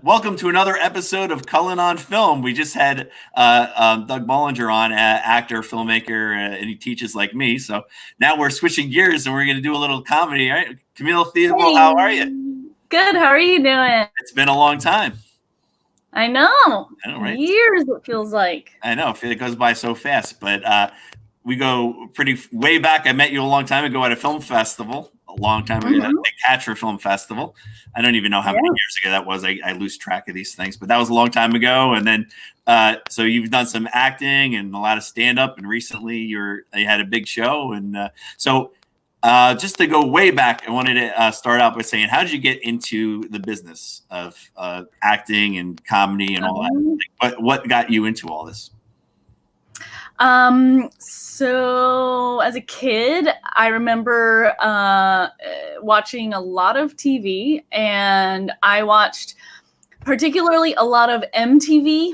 Welcome to another episode of Cullen on Film. We just had Doug Bollinger on, actor, filmmaker, and he teaches like me. So now we're switching gears and we're going to do a little comedy. All right, Camille Theobald, Hey. how are you? Good. How are you doing? It's been a long time. I know. I know, right? Years, it feels like. I know. It goes by so fast. But we go pretty way back. I met you a long time ago at a film festival. A long time ago, the Catcher Film Festival. I don't even know how many years ago that was. I lose track of these things, but that was a long time ago. And then, so you've done some acting and a lot of stand up, and recently you had a big show. And just to go way back, I wanted to start out by saying, how did you get into the business of acting and comedy and all that? What got you into all this? So as a kid, I remember watching a lot of TV, and I watched particularly a lot of MTV.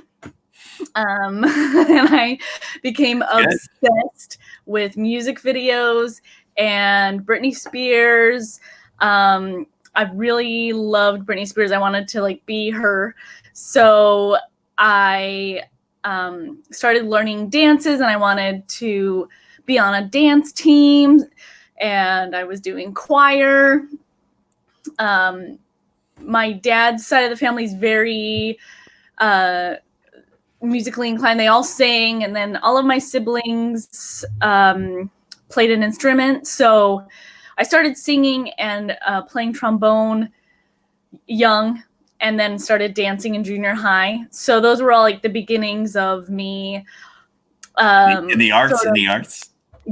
And I became obsessed with music videos and Britney Spears. I really loved Britney Spears. I wanted to be her. So I started learning dances, and I wanted to be on a dance team, and I was doing choir. My dad's side of the family is very musically inclined. They all sing, and then all of my siblings played an instrument. So I started singing and playing trombone young, and then started dancing in junior high. So those were all the beginnings of me in the arts.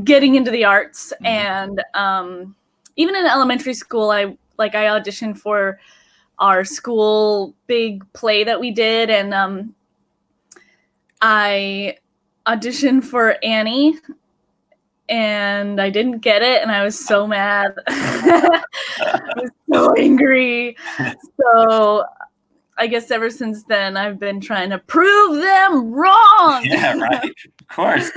Getting into the arts. And even in elementary school, I auditioned for our school big play that we did, and I auditioned for Annie, and I didn't get it, and I was so mad. I was so angry. So I guess ever since then, I've been trying to prove them wrong. Yeah, right. Of course.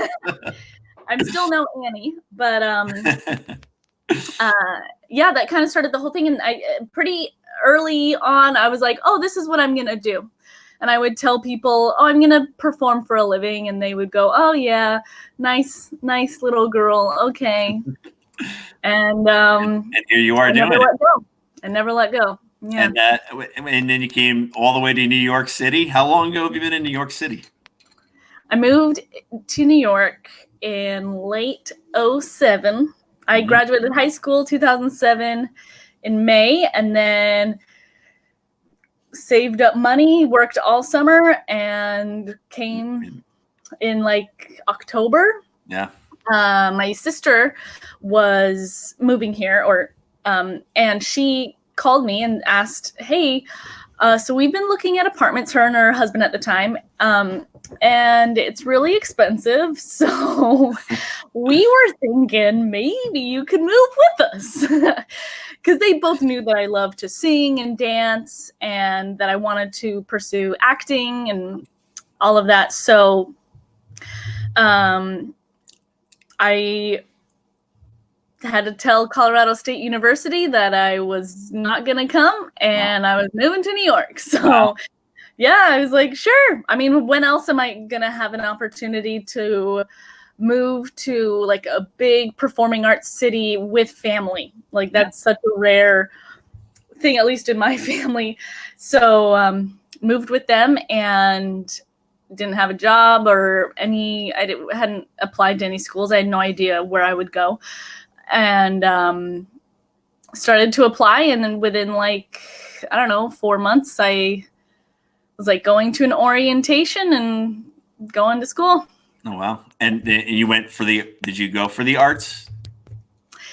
I'm still no Annie, but yeah, that kind of started the whole thing. And I pretty early on, I was like, oh, this is what I'm going to do. And I would tell people, oh, I'm going to perform for a living. And they would go, oh, yeah, nice little girl. Okay. And here you are doing it. I never let go. Yeah. And then you came all the way to New York City. How long ago have you been in New York City? I moved to New York in late 2007. I graduated high school 2007 in May, and then saved up money, worked all summer, and came in October. Yeah. My sister was moving here, and she called me and asked, hey, so we've been looking at apartments, her and her husband at the time, and it's really expensive. So we were thinking maybe you could move with us, because they both knew that I loved to sing and dance, and that I wanted to pursue acting and all of that. So I had to tell Colorado State University that I was not going to come, and I was moving to New York. So yeah, I was like, sure. I mean, when else am I going to have an opportunity to move to a big performing arts city with family? That's such a rare thing, at least in my family. So moved with them, and didn't have a job or hadn't applied to any schools. I had no idea where I would go. And started to apply, and then within 4 months, I was going to an orientation and going to school. Oh wow! And you went for did you go for the arts?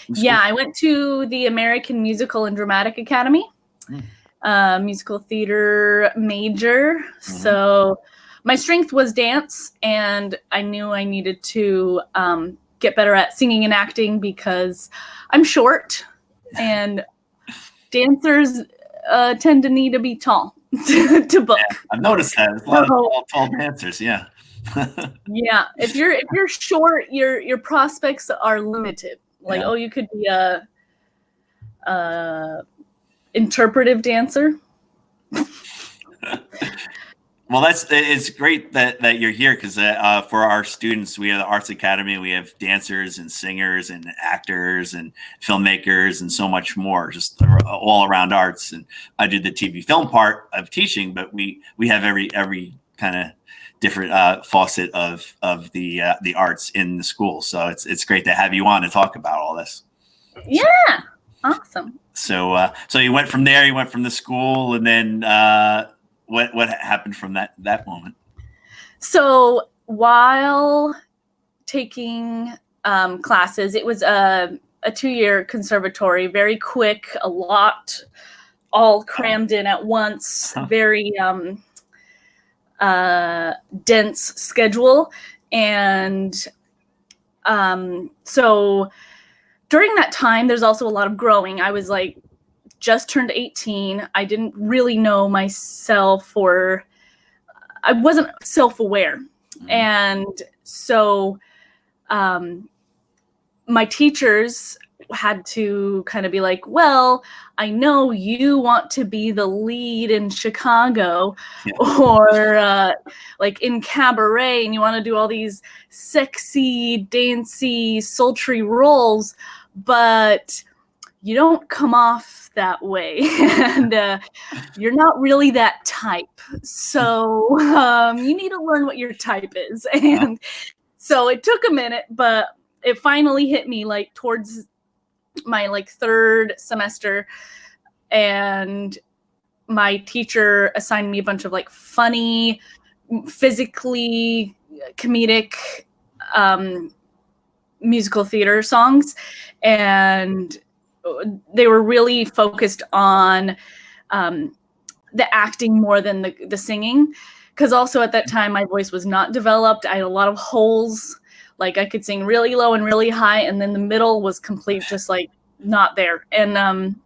Yeah, I went to the American Musical and Dramatic Academy, musical theater major. So my strength was dance, and I knew I needed to get better at singing and acting, because I'm short, and dancers tend to need to be tall to book. Yeah, I've noticed that. There's a lot of tall dancers. Yeah. Yeah, if you're short, your prospects are limited. You could be a interpretive dancer. Well, it's great that you're here because for our students, we have the Arts Academy. We have dancers and singers and actors and filmmakers and so much more, just all around arts. And I do the TV film part of teaching, but we have every kind of different faucet of the arts in the school. So it's great to have you on to talk about all this. Yeah, awesome. So you went from there. You went from the school, and then. What happened from that moment? So while taking classes, it was a 2-year conservatory, very quick, a lot, all crammed in at once, very dense schedule. And so during that time, there's also a lot of growing. I was like, just turned 18. I didn't really know myself, or I wasn't self-aware. And so my teachers had to kind of be like, well, I know you want to be the lead in Chicago or like in Cabaret, and you want to do all these sexy, dancey, sultry roles, but you don't come off that way, and you're not really that type. So you need to learn what your type is. And so it took a minute, but it finally hit me like towards my like 3rd semester, and my teacher assigned me a bunch of like funny, physically comedic musical theater songs, and they were really focused on the acting more than the singing, because also at that time my voice was not developed. I had a lot of holes, like I could sing really low and really high, and then the middle was complete, just like not there. And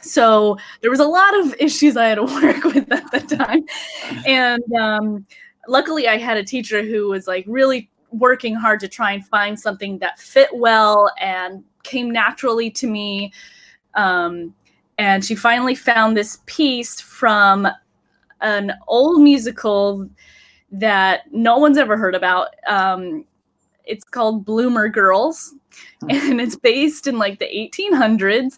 so there was a lot of issues I had to work with at the time. And luckily I had a teacher who was like really working hard to try and find something that fit well and came naturally to me. And she finally found this piece from an old musical that no one's ever heard about. It's called Bloomer Girls, and it's based in like the 1800s,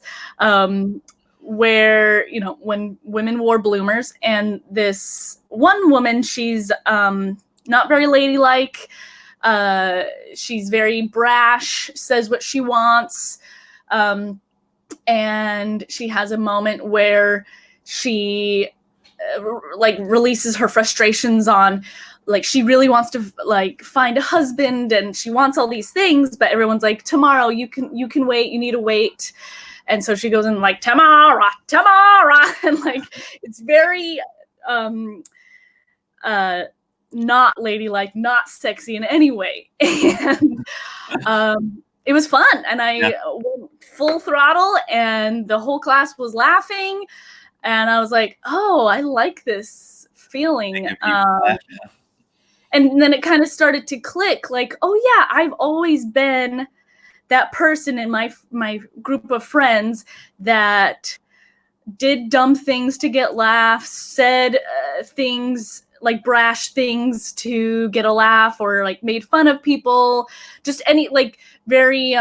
where, you know, when women wore bloomers. And this one woman, she's not very ladylike. She's very brash, says what she wants. And she has a moment where she like releases her frustrations on, like, she really wants to like find a husband, and she wants all these things, but everyone's like, tomorrow, you can wait, you need to wait. And so she goes in like, tomorrow, and like, it's very not ladylike, not sexy in any way. And it was fun, and I went full throttle, and the whole class was laughing, and I was like, oh, I like this feeling. And then it kind of started to click, like, oh yeah, I've always been that person in my group of friends that did dumb things to get laughs, said things like brash things to get a laugh, or like made fun of people, just any like very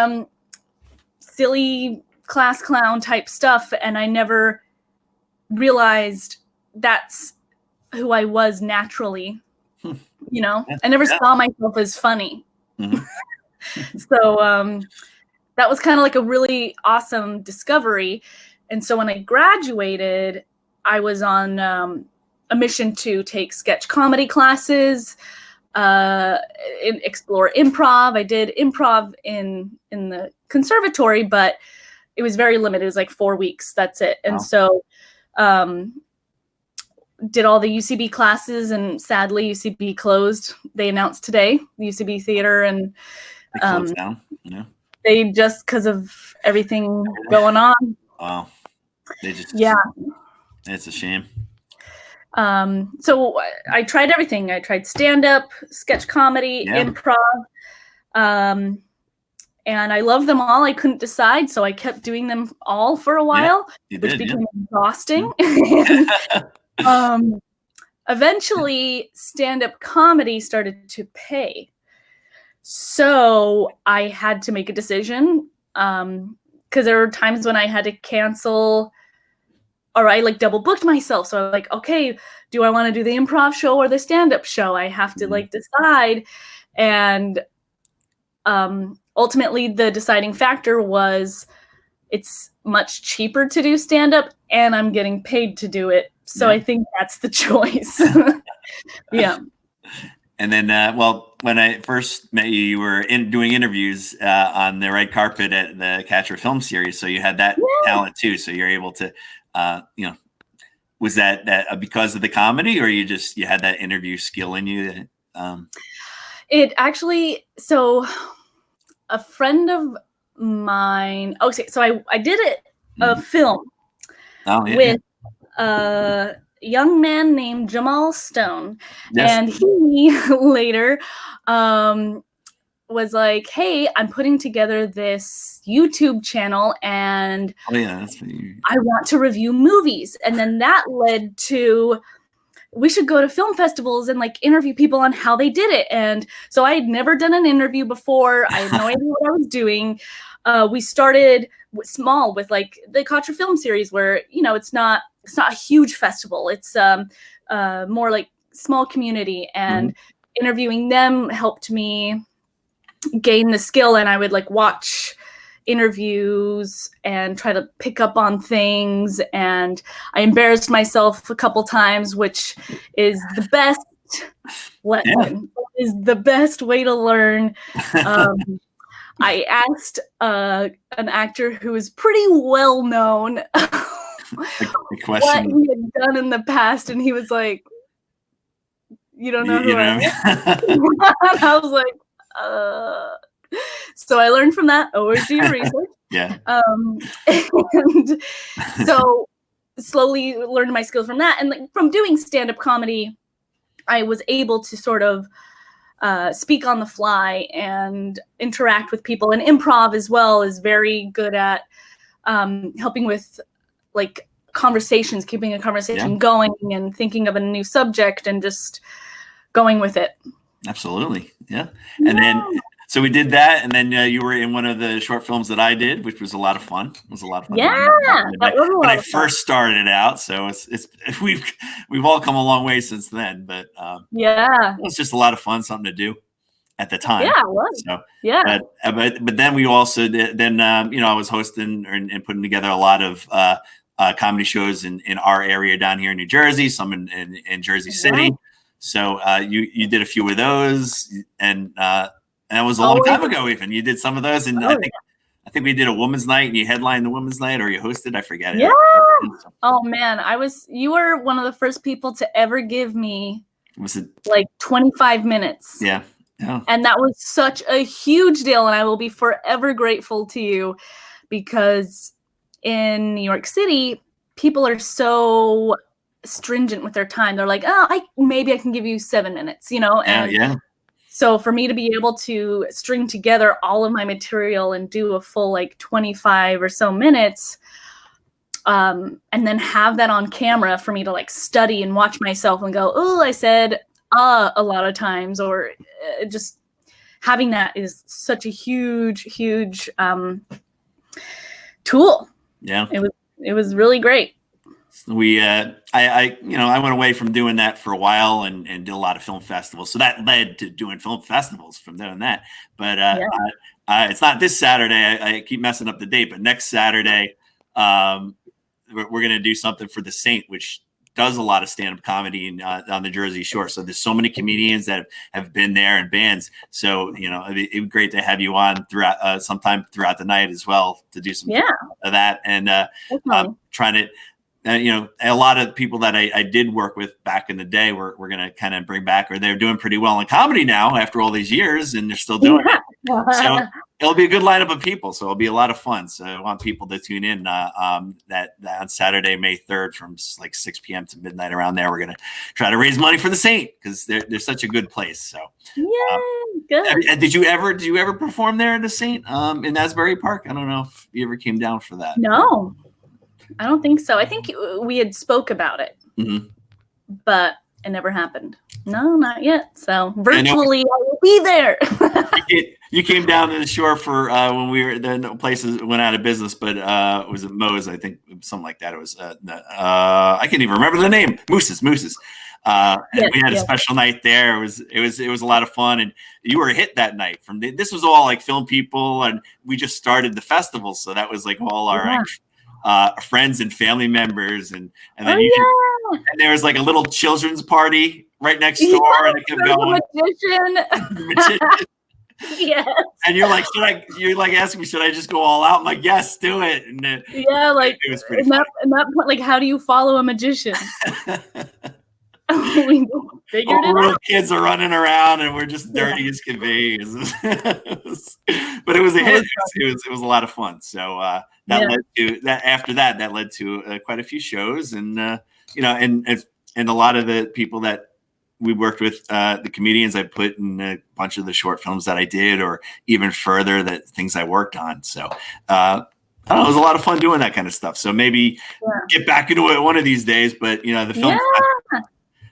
silly class clown type stuff. And I never realized that's who I was naturally. You know, I never saw myself as funny. So that was kind of like a really awesome discovery. And so when I graduated, I was on a mission to take sketch comedy classes, explore improv. I did improv in the conservatory, but it was very limited. It was like 4 weeks. That's it. And so did all the UCB classes, and sadly UCB closed. They announced today, the UCB theater, and they closed down. Yeah. They just, because of everything going on. Wow. They just, it's a shame. So I tried everything. I tried stand-up, sketch comedy, improv, and I love them all. I couldn't decide, so I kept doing them all for a while, which became exhausting. eventually stand-up comedy started to pay. So I had to make a decision, because there were times when I had to cancel, or I like double booked myself. So I'm like, okay, do I want to do the improv show or the stand-up show? I have to like decide. And ultimately the deciding factor was it's much cheaper to do stand-up and I'm getting paid to do it. So I think that's the choice. Yeah. And then, well, when I first met you, you were doing interviews on the red carpet at the Catcher Film Series. So you had that talent too. So you're able to, was that because of the comedy, or you had that interview skill in you? It actually, so a friend of mine, okay, so I did a film with a young man named Jamal Stone. And he later was like, hey, I'm putting together this YouTube channel and I want to review movies. And then that led to, we should go to film festivals and like interview people on how they did it. And so I had never done an interview before. I had no idea what I was doing. We started small with like the Catcher Film Series, where, it's not a huge festival. It's more like small community, and interviewing them helped me gain the skill. And I would like watch interviews and try to pick up on things. And I embarrassed myself a couple times, which is the best is the best way to learn. I asked an actor who is pretty well known what he had done in the past, and he was like, "You don't know who I am?" And I was like, So I learned from that. Always do your research. And so slowly learned my skills from that, and like, from doing stand-up comedy, I was able to sort of speak on the fly and interact with people. And improv as well is very good at helping with like conversations, keeping a conversation going and thinking of a new subject and just going with it. Absolutely. Yeah. And then, so we did that. And then you were in one of the short films that I did, which was a lot of fun. It was a lot of fun. Yeah. When I first started out. So we've all come a long way since then, but it was just a lot of fun, something to do at the time. Yeah, it was. So, but then we also did, I was hosting and putting together a lot of comedy shows in our area down here in New Jersey, some in Jersey City. So you did a few of those, and that was a long time ago. Even you did some of those, and I think we did a women's night, and you headlined the women's night, or you hosted. I forget. Yeah. Oh man, you were one of the first people to ever give me like 25 minutes. Yeah. And that was such a huge deal, and I will be forever grateful to you, because in New York City, people are so stringent with their time. They're like, maybe I can give you 7 minutes, And so for me to be able to string together all of my material and do a full like 25 or so minutes, and then have that on camera for me to like study and watch myself and go, oh, I said a lot of times, or just having that is such a huge tool. Yeah. It was really great. We I went away from doing that for a while and did a lot of film festivals. So that led to doing film festivals from doing that. But it's not this Saturday. I keep messing up the date, but next Saturday, we're going to do something for The Saint, which does a lot of stand-up comedy on the Jersey Shore. So there's so many comedians that have been there and bands. So, it'd be great to have you on throughout sometime throughout the night as well to do some of that. And trying to, a lot of people that I did work with back in the day, we're going to kind of bring back, or they're doing pretty well in comedy now after all these years, and they're still doing it. So it'll be a good lineup of people. So it'll be a lot of fun. So I want people to tune in that on Saturday, May 3rd from like 6 p.m. to midnight around there. We're going to try to raise money for The Saint, because they're such a good place. So good. Did you ever perform there at The Saint in Asbury Park? I don't know if you ever came down for that. No, I don't think so. I think we had spoke about it, but it never happened. No, not yet. So virtually, I will be there. You came down to the shore for when we were then places went out of business, but was it Moe's? I think something like that. It was I can't even remember the name. Moose's. And Yes, we had a special night there. It was a lot of fun, and you were a hit that night. This was all like film people, and we just started the festival, so that was like all our friends and family members, and then and there was like a little children's party right next door, and it kept going. Magician. Yes. And you're like, asking me, should I just go all out? I'm like, yes, do it. And like it was pretty in that point, like, how do you follow a magician? We figured it out. Kids are running around, and we're just dirty as can be. But it was a hit. It was a lot of fun. So that led to that. After that, that led to quite a few shows, and and a lot of the people that we worked with, the comedians I put in a bunch of the short films that I did, or even further, that things I worked on. So I don't know, it was a lot of fun doing that kind of stuff. So maybe get back into it one of these days. But the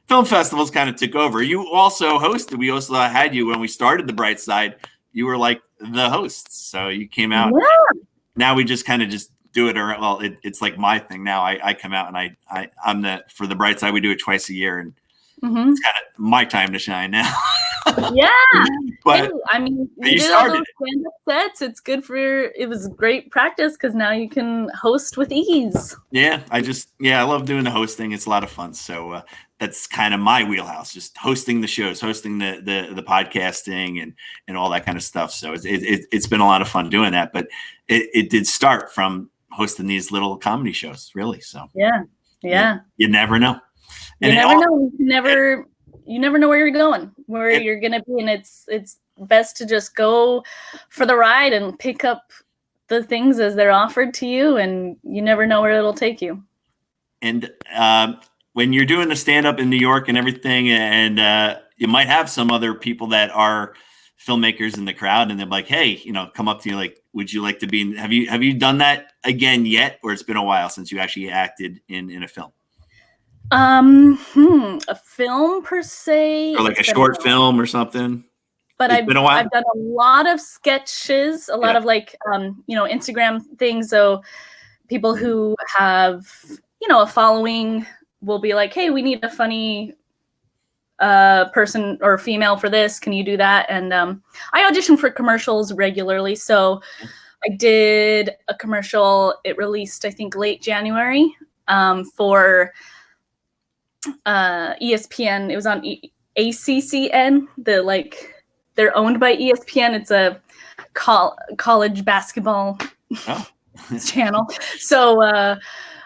film festivals kind of took over. You also hosted. We also had you when we started the Bright Side. You were like the hosts, so you came out. Yeah. Now we just kind of just do it. Or it's like my thing now. I come out and I'm for the Bright Side. We do it twice a year, and it's kind of my time to shine now. Yeah, but I mean, you did all those stand-up sets. It's good it was great practice because now you can host with ease. Yeah, I love doing the hosting. It's a lot of fun. So that's kind of my wheelhouse, just hosting the shows, hosting the podcasting and all that kind of stuff. So it's been a lot of fun doing that. But it did start from hosting these little comedy shows, really. So yeah. You never know. You never know. You never know where you're going, where you're going to be. And it's best to just go for the ride and pick up the things as they're offered to you. And you never know where it'll take you. And when you're doing the stand-up in New York and everything, and you might have some other people that are filmmakers in the crowd, and they're like, hey, come up to you like, would you like to be have you done that again yet? Or it's been a while since you actually acted in a film? A film per se, or like a short film or something. But I've done a lot of sketches, a lot of like Instagram things. So people who have a following will be like, hey, we need a funny person or female for this. Can you do that? And I audition for commercials regularly. So I did a commercial. It released, I think, late January for ESPN. It was on ACCN. They're owned by ESPN. It's a college basketball channel. So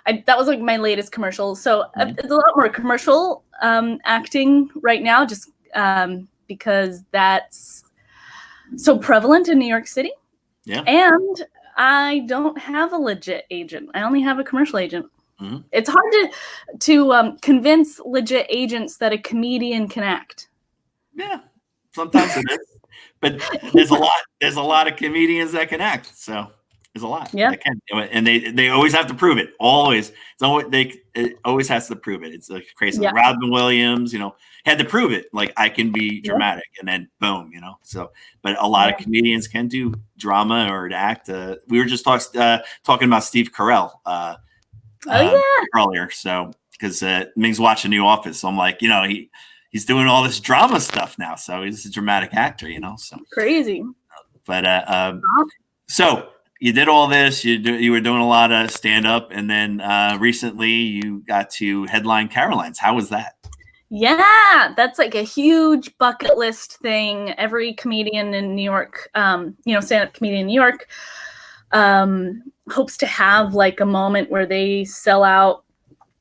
that was like my latest commercial. So it's a lot more commercial acting right now, just because that's so prevalent in New York City. Yeah. And I don't have a legit agent. I only have a commercial agent. Mm-hmm. It's hard to convince legit agents that a comedian can act. Yeah, sometimes it is, but there's a lot of comedians that can act. So there's a lot. Yeah, that can do it, and they always have to prove it. Always, it always has to prove it. It's like crazy. Yeah. Robin Williams, had to prove it. Like, I can be dramatic, and then boom, So, but a lot of comedians can do drama or act. We were just talking about Steve Carell. Earlier, so because Ming's watching The Office, so I'm like, he's doing all this drama stuff now, so he's a dramatic actor, so crazy. But so you did all this, you were doing a lot of stand up, and then recently you got to headline Caroline's. How was that? Yeah, that's like a huge bucket list thing. Every comedian in New York, stand up comedian in New York, hopes to have like a moment where they sell out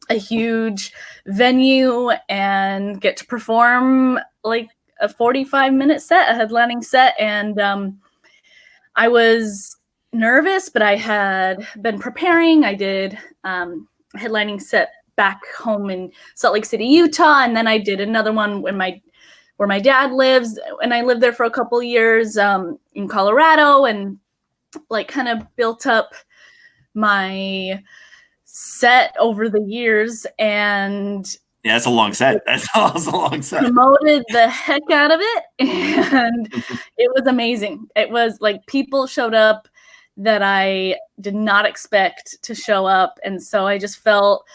a huge venue and get to perform like a 45-minute set, a headlining set. And I was nervous, but I had been preparing. I did a headlining set back home in Salt Lake City, Utah. And then I did another one where my dad lives, and I lived there for a couple of years in Colorado, and like kind of built up my set over the years. And Yeah, that's a long set. That's a long set. Promoted the heck out of it, and it was amazing. It was like people showed up that I did not expect to show up, and so I just felt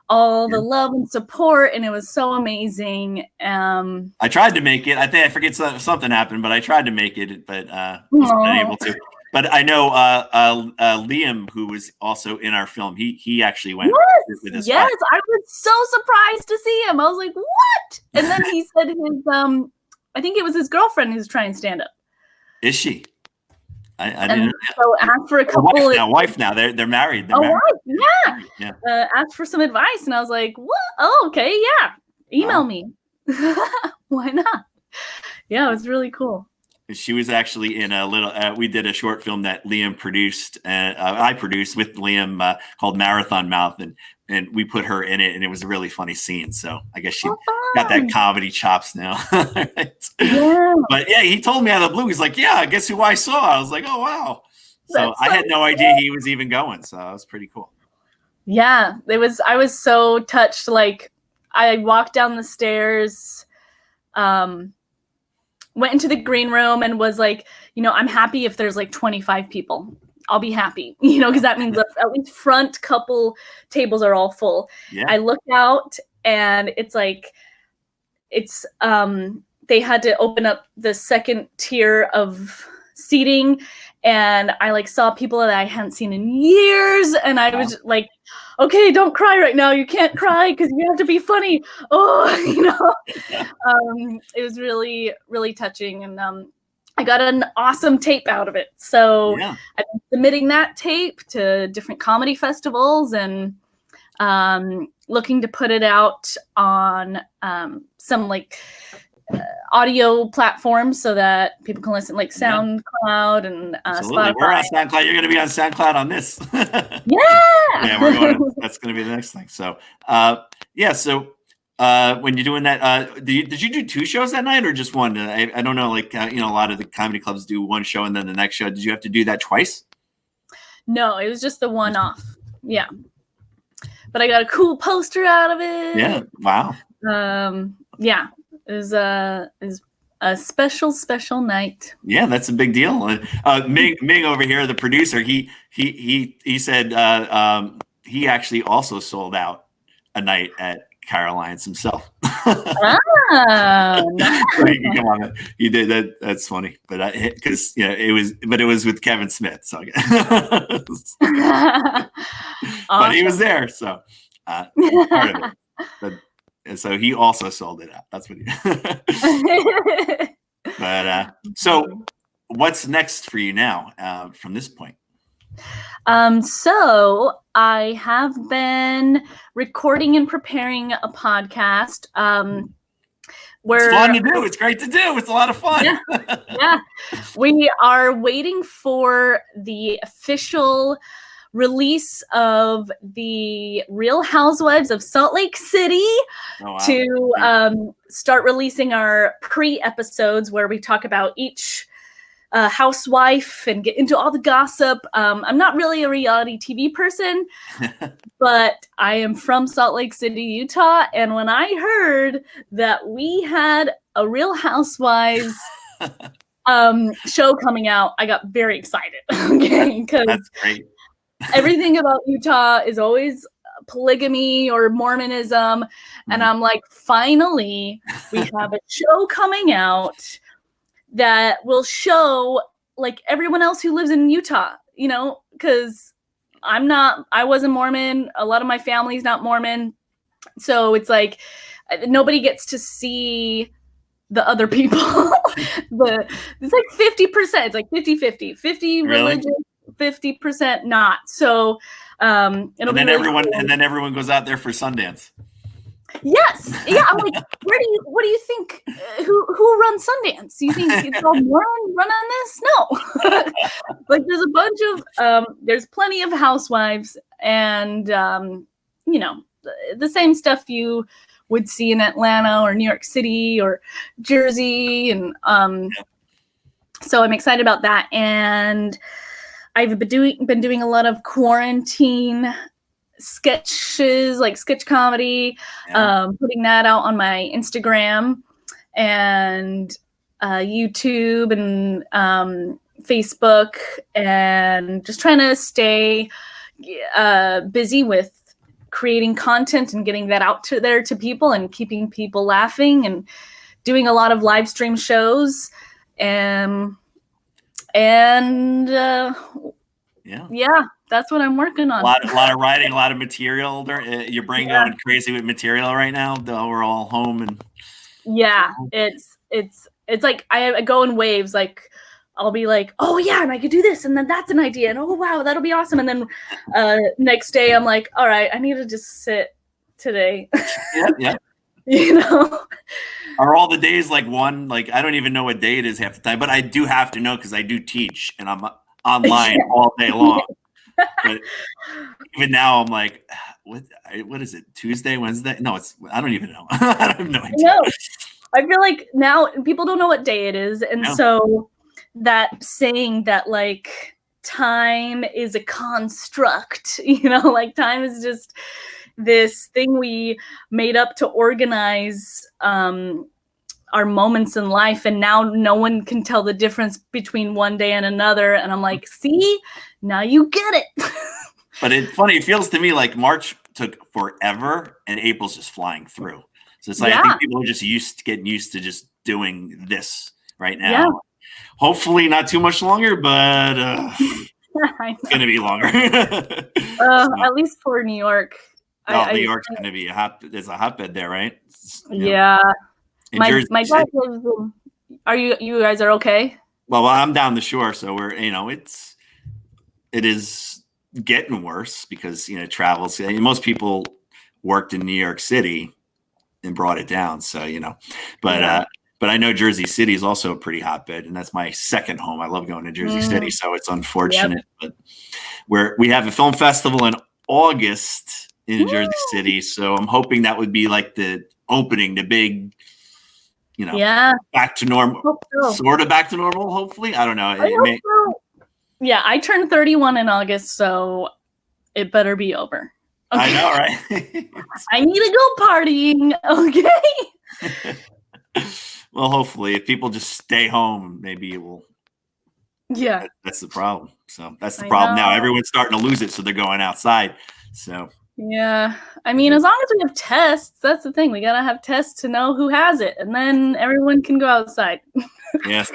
all the love and support, and it was so amazing. I tried to make it. I think I forget something happened, but I tried to make it, but wasn't able to. But I know Liam, who was also in our film, he actually went with his yes, I was so surprised to see him. I was like, what? And then he said his I think it was his girlfriend who's trying to stand up. Is she? I didn't know. So asked for a couple wife now. They're married. Yeah. Asked for some advice, and I was like, what? Oh, okay, yeah. Email me. Why not? Yeah, it was really cool. She was actually in a little. We did a short film that Liam produced. I produced with Liam called Marathon Mouth, and we put her in it, and it was a really funny scene. So I guess she got that comedy chops now. Right? Yeah. But yeah, he told me out of the blue. He's like, "Yeah, guess who I saw?" I was like, "Oh wow!" So I had no idea he was even going. So that was pretty cool. Yeah, it was. I was so touched. Like I walked down the stairs. Went into the green room and was like, I'm happy if there's like 25 people. I'll be happy, because that means at least front couple tables are all full. Yeah. I look out and it's like, they had to open up the second tier of seating, and I like saw people that I hadn't seen in years, and I was like, okay, don't cry right now. You can't cry because you have to be funny. Oh, it was really, really touching. And I got an awesome tape out of it. So I've been submitting that tape to different comedy festivals and looking to put it out on some like audio platforms so that people can listen, like SoundCloud and Spotify. We're on SoundCloud. You're going to be on SoundCloud on this. Yeah, we're going. That's going to be the next thing. So, So, when you're doing that, did you do 2 shows that night or just one? I don't know. Like a lot of the comedy clubs do 1 show and then the next show. Did you have to do that twice? No, it was just the one-off. Yeah, but I got a cool poster out of it. Yeah. Wow. Yeah. It was a special night. Yeah, that's a big deal. Ming over here, the producer, he said he actually also sold out a night at Caroline's himself. Nice. Come on, he did that. That's funny, but because it was with Kevin Smith, so Awesome. But he was there, so part of it. And so he also sold it out. That's what he. But so, what's next for you now from this point? So I have been recording and preparing a podcast. Where it's fun to do. It's great to do. It's a lot of fun. Yeah. We are waiting for the official release of the Real Housewives of Salt Lake City to start releasing our pre-episodes where we talk about each housewife and get into all the gossip. I'm not really a reality TV person, but I am from Salt Lake City, Utah. And when I heard that we had a Real Housewives show coming out, I got very excited. Okay, because that's great. Everything about Utah is always polygamy or Mormonism. And I'm like, finally, we have a show coming out that will show like everyone else who lives in Utah, because I wasn't Mormon. A lot of my family's not Mormon. So it's like, nobody gets to see the other people. It's like 50%. It's like 50-50. 50 religious, 50% not. So and then everyone goes out there for Sundance. Yes. Yeah. I'm like, what do you think? Who runs Sundance? Do you think it's all Mormon run on this? No. Like there's a bunch of there's plenty of housewives and the same stuff you would see in Atlanta or New York City or Jersey, and so I'm excited about that. And I've been doing a lot of quarantine sketches, like sketch comedy, putting that out on my Instagram and YouTube and Facebook, and just trying to stay busy with creating content and getting that out to people and keeping people laughing, and doing a lot of live stream shows, and yeah, that's what I'm working on. A lot of writing, a lot of material. Your brain going crazy with material right now, though we're all home. And it's like I go in waves. Like I'll be like, oh yeah, and I could do this, and then that's an idea, and oh wow, that'll be awesome. And then next day I'm like, all right, I need to just sit today. Yeah. Are all the days like one? Like I don't even know what day it is half the time, but I do have to know because I do teach and I'm online all day long. But even now I'm like, what is it? Tuesday, Wednesday? No, I don't even know. I have no idea. No, I feel like now people don't know what day it is, and so that saying that like time is a construct, like time is just this thing we made up to organize our moments in life, and now no one can tell the difference between one day and another. And I'm like, see, now you get it. But it's funny, it feels to me like March took forever and April's just flying through. So it's like I think people are just getting used to just doing this right now. Hopefully not too much longer, but it's gonna be longer. At least for New York. New York's going to be there's a hotbed there, right? Yeah. My dad lives in, you guys are okay? Well, I'm down the shore, so we're, it is getting worse because, travels. Most people worked in New York City and brought it down. So, but I know Jersey City is also a pretty hotbed, and that's my second home. I love going to Jersey City. So it's unfortunate, but we have a film festival in August in Jersey City, so I'm hoping that would be like the opening, the big, back to normal, sort of back to normal. Hopefully, I don't know. So. Yeah, I turned 31 in August, so it better be over. Okay. I know, right? I need to go partying. Okay. Well, hopefully, if people just stay home, maybe it will. Yeah, that's the problem. So that's the problem now. Everyone's starting to lose it, so they're going outside. So. Yeah, I mean, as long as we have tests, that's the thing. We gotta have tests to know who has it, and then everyone can go outside. Yes.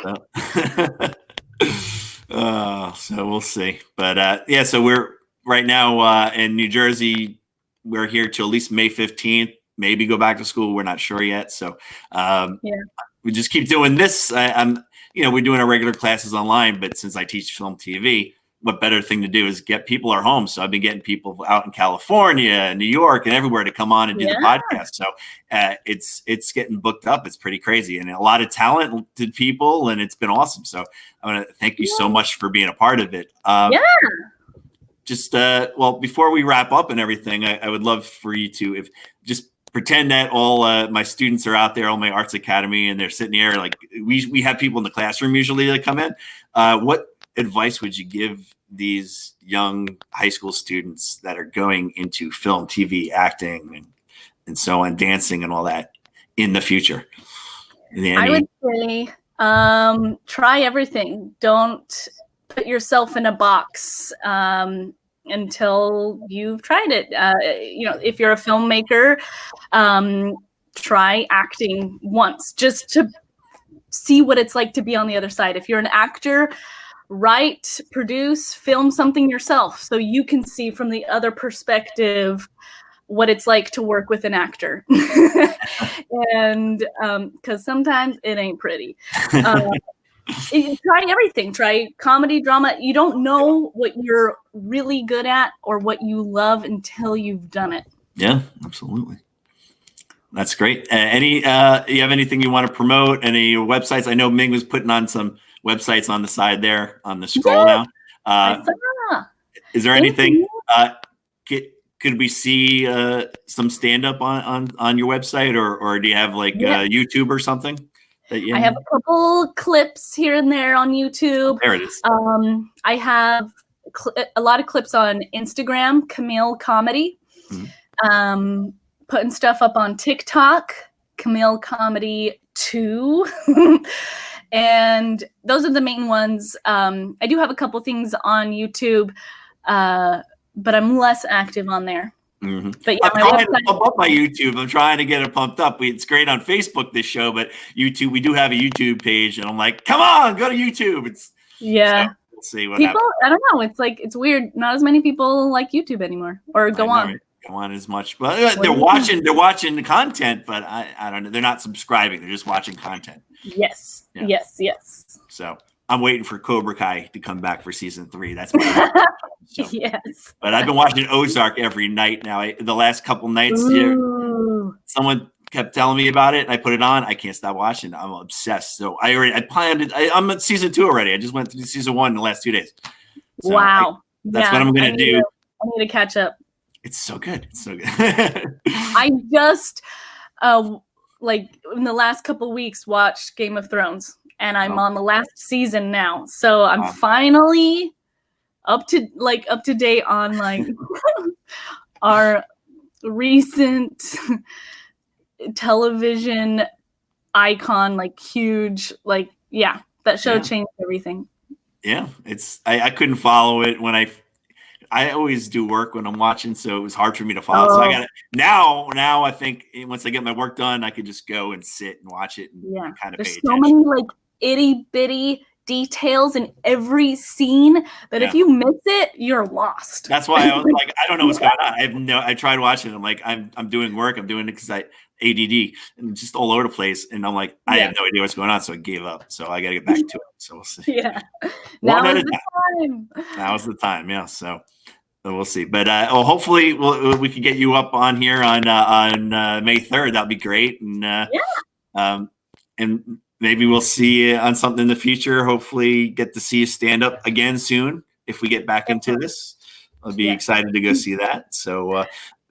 So we'll see. But so we're right now in New Jersey. We're here till at least May 15th. Maybe go back to school. We're not sure yet. So we just keep doing this. We're doing our regular classes online, but since I teach film TV, what better thing to do is get people at home. So I've been getting people out in California and New York and everywhere to come on and do the podcast. So it's getting booked up. It's pretty crazy, and a lot of talented people, and it's been awesome. So I want to thank you so much for being a part of it. Just before we wrap up and everything, I would love for you to just pretend that all my students are out there, all my Arts Academy, and they're sitting here. Like we have people in the classroom usually that come in. What advice would you give these young high school students that are going into film, TV, acting, and so on, dancing and all that in the future? I would say try everything. Don't put yourself in a box until you've tried it. If you're a filmmaker, try acting once just to see what it's like to be on the other side. If you're an actor, write, produce, film something yourself so you can see from the other perspective what it's like to work with an actor. And because sometimes it ain't pretty. Try everything. Try comedy, drama. You don't know what you're really good at or what you love until you've done it. Yeah, absolutely. That's great. You have anything you want to promote? Any websites? I know Ming was putting on some websites on the side there on the scroll now. Is there anything? Could we see some stand up on your website, or do you have like YouTube or something? I have a couple clips here and there on YouTube. There it is. I have a lot of clips on Instagram, Camille Comedy. Putting stuff up on TikTok, Camille Comedy 2. And those are the main ones. I do have a couple things on YouTube, but I'm less active on there. But yeah, I'm trying to pump up my YouTube. I'm trying to get it pumped up. It's great on Facebook, this show, but YouTube, we do have a YouTube page, and I'm like, come on, go to YouTube. So we'll see what happens. I don't know. It's like, it's weird. Not as many people like YouTube anymore, or go on as much, but they're watching the content, but I don't know. They're not subscribing. They're just watching content. Yes. So I'm waiting for Cobra Kai to come back for season 3. That's what Yes. But I've been watching Ozark every night now. The last couple nights here, someone kept telling me about it, and I put it on. I can't stop watching. I'm obsessed. So I planned it. I'm at season 2 already. I just went through season 1 in the last 2 days. So wow. That's what I'm gonna do. I need to catch up. It's so good. It's so good. I just like in the last couple weeks watched Game of Thrones, and I'm on the last season now. So I'm finally up to date on like our recent television icon, like huge, like that show changed everything. Yeah, I couldn't follow it when I always do work when I'm watching, so it was hard for me to follow. So I got it now. I think once I get my work done, I could just go and sit and watch it and kind of There's pay so attention. many like itty bitty details in every scene that if you miss it, you're lost. That's why I was like, I don't know what's going on. I tried watching it. I'm like, I'm doing work. I'm doing it because I ADD and just all over the place. And I'm like, I have no idea what's going on. So I gave up. So I got to get back to it. So we'll see. Yeah. Now is the time. Now is the time. Yeah. So we'll see. But hopefully we can get you up on here on May 3rd. That'd be great. And and maybe we'll see you on something in the future. Hopefully get to see you stand up again soon if we get back into this. I'll be excited to go see that. So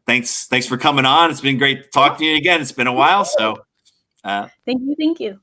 thanks for coming on. It's been great to talk to you again. It's been a while. So thank you.